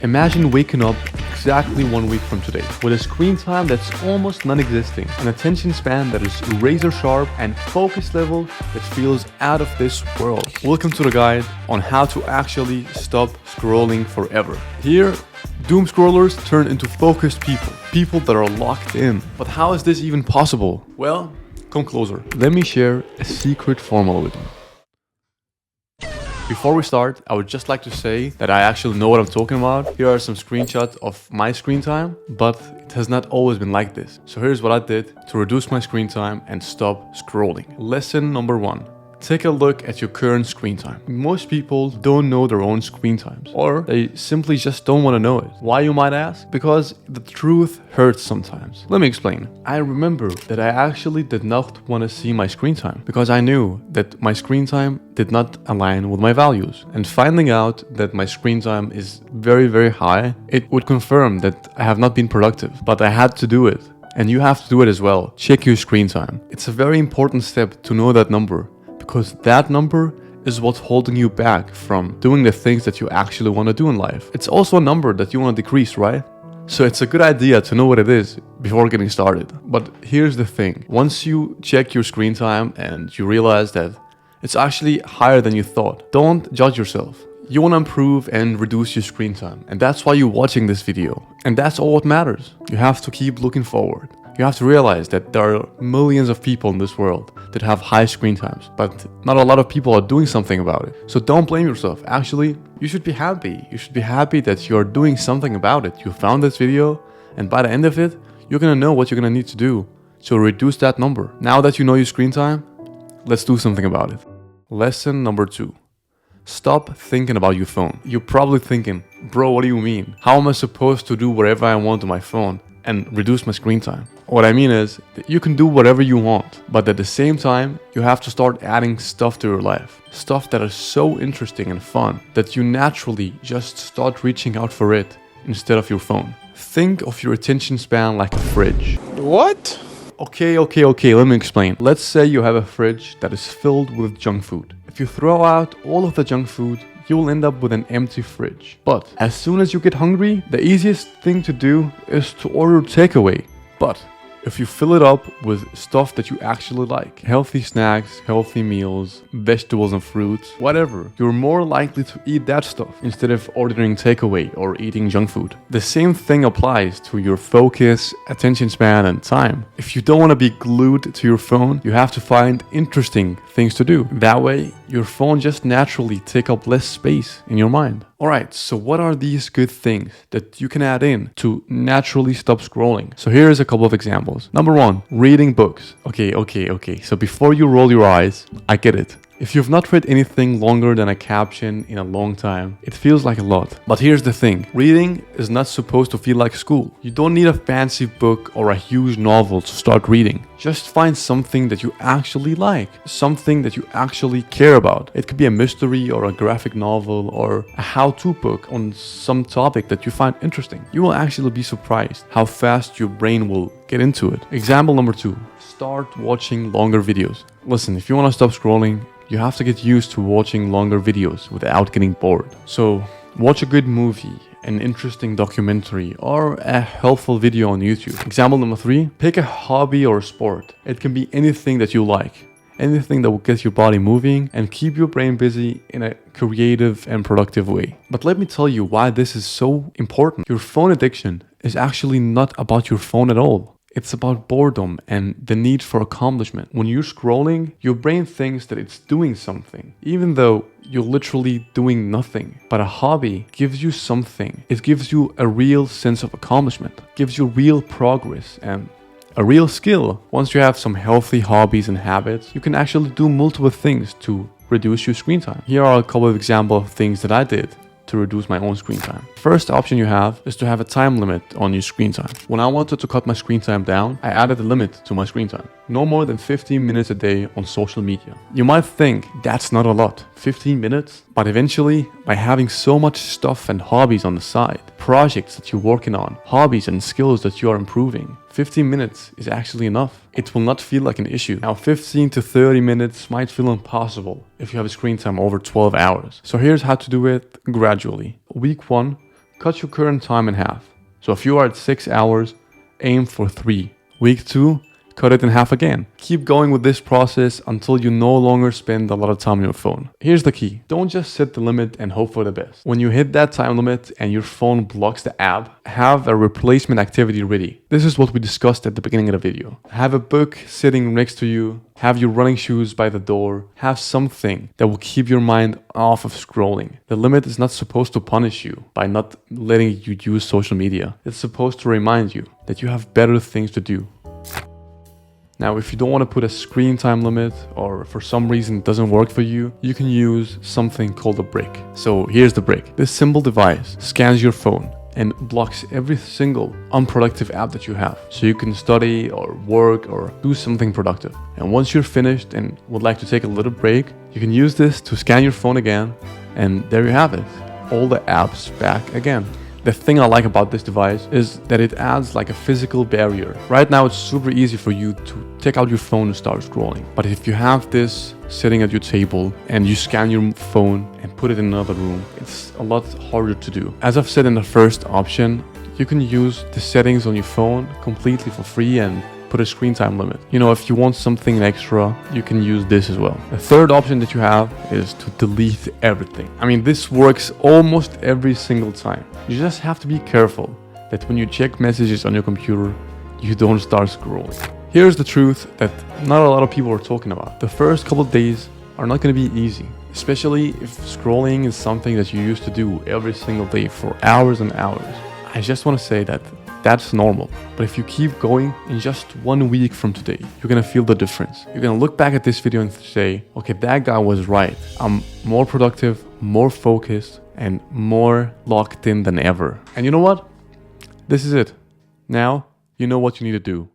Imagine waking up exactly 1 week from today with a screen time that's almost non-existing, an attention span that is razor sharp, and focus level that feels out of this world. Welcome to the guide on how to actually stop scrolling forever. Here, doom scrollers turn into focused people that are locked in. But how is this even possible? Well, come closer. Let me share a secret formula with you. Before we start, I would just like to say that I actually know what I'm talking about. Here are some screenshots of my screen time, but it has not always been like this. So here's what I did to reduce my screen time and stop scrolling. Lesson number 1. Take a look at your current screen time. Most people don't know their own screen times, or they simply just don't want to know it. Why, you might ask? Because the truth hurts sometimes. Let me explain. I remember that I actually did not want to see my screen time because I knew that my screen time did not align with my values. And finding out that my screen time is very, very high, it would confirm that I have not been productive, but I had to do it. And you have to do it as well. Check your screen time. It's a very important step to know that number, because that number is what's holding you back from doing the things that you actually want to do in life. It's also a number that you want to decrease, right? So it's a good idea to know what it is before getting started. But here's the thing. Once you check your screen time and you realize that it's actually higher than you thought, don't judge yourself. You want to improve and reduce your screen time. And that's why you're watching this video. And that's all what matters. You have to keep looking forward. You have to realize that there are millions of people in this world that have high screen times, but not a lot of people are doing something about it. So don't blame yourself. Actually, you should be happy. You should be happy that you're doing something about it. You found this video, and by the end of it, you're gonna know what you're gonna need to do to reduce that number. Now that you know your screen time, let's do something about it. Lesson number 2. Stop thinking about your phone. You're probably thinking, bro, what do you mean? How am I supposed to do whatever I want on my phone and reduce my screen time? What I mean is that you can do whatever you want, but at the same time, you have to start adding stuff to your life. Stuff that is so interesting and fun that you naturally just start reaching out for it instead of your phone. Think of your attention span like a fridge. What? Okay, let me explain. Let's say you have a fridge that is filled with junk food. If you throw out all of the junk food, you will end up with an empty fridge. But as soon as you get hungry, the easiest thing to do is to order takeaway. But if you fill it up with stuff that you actually like, healthy snacks, healthy meals, vegetables and fruits, whatever, you're more likely to eat that stuff instead of ordering takeaway or eating junk food. The same thing applies to your focus, attention span, and time. If you don't want to be glued to your phone, you have to find interesting things to do. That way, your phone just naturally take up less space in your mind. Alright, so what are these good things that you can add in to naturally stop scrolling? So here's a couple of examples. Number 1, reading books. Okay. So before you roll your eyes, I get it. If you've not read anything longer than a caption in a long time, it feels like a lot. But here's the thing. Reading is not supposed to feel like school. You don't need a fancy book or a huge novel to start reading. Just find something that you actually like. Something that you actually care about. It could be a mystery or a graphic novel or a how-to book on some topic that you find interesting. You will actually be surprised how fast your brain will get into it. Example number 2. Start watching longer videos. Listen, if you want to stop scrolling, you have to get used to watching longer videos without getting bored. So watch a good movie, an interesting documentary, or a helpful video on YouTube. Example number 3, pick a hobby or a sport. It can be anything that you like. Anything that will get your body moving and keep your brain busy in a creative and productive way. But let me tell you why this is so important. Your phone addiction is actually not about your phone at all. It's about boredom and the need for accomplishment. When you're scrolling, your brain thinks that it's doing something, even though you're literally doing nothing. But a hobby gives you something. It gives you a real sense of accomplishment, gives you real progress and a real skill. Once you have some healthy hobbies and habits, you can actually do multiple things to reduce your screen time. Here are a couple of examples of things that I did to reduce my own screen time. First option you have is to have a time limit on your screen time. When I wanted to cut my screen time down, I added a limit to my screen time. No more than 15 minutes a day on social media. You might think that's not a lot, 15 minutes, but eventually, by having so much stuff and hobbies on the side, projects that you're working on, hobbies and skills that you are improving, 15 minutes is actually enough. It will not feel like an issue. Now, 15 to 30 minutes might feel impossible if you have a screen time over 12 hours. So here's how to do it gradually. Week 1, cut your current time in half. So if you are at 6 hours, aim for 3. Week 2, cut it in half again. Keep going with this process until you no longer spend a lot of time on your phone. Here's the key. Don't just set the limit and hope for the best. When you hit that time limit and your phone blocks the app, have a replacement activity ready. This is what we discussed at the beginning of the video. Have a book sitting next to you. Have your running shoes by the door. Have something that will keep your mind off of scrolling. The limit is not supposed to punish you by not letting you use social media. It's supposed to remind you that you have better things to do. Now, if you don't want to put a screen time limit or for some reason it doesn't work for you, you can use something called a brick. So here's the brick. This simple device scans your phone and blocks every single unproductive app that you have. So you can study or work or do something productive. And once you're finished and would like to take a little break, you can use this to scan your phone again. And there you have it. All the apps back again. The thing I like about this device is that it adds like a physical barrier. Right now it's super easy for you to take out your phone and start scrolling. But if you have this sitting at your table and you scan your phone and put it in another room, it's a lot harder to do. As I've said in the first option, you can use the settings on your phone completely for free and put a screen time limit. You know, if you want something extra, you can use this as well. The third option that you have is to delete everything. I mean, this works almost every single time. You just have to be careful that when you check messages on your computer, you don't start scrolling. Here's the truth that not a lot of people are talking about. The first couple of days are not going to be easy, especially if scrolling is something that you used to do every single day for hours and hours. I just want to say that that's normal. But if you keep going, in just 1 week from today, you're gonna feel the difference. You're gonna look back at this video and say, okay, that guy was right. I'm more productive, more focused, and more locked in than ever. And you know what? This is it. Now, you know what you need to do.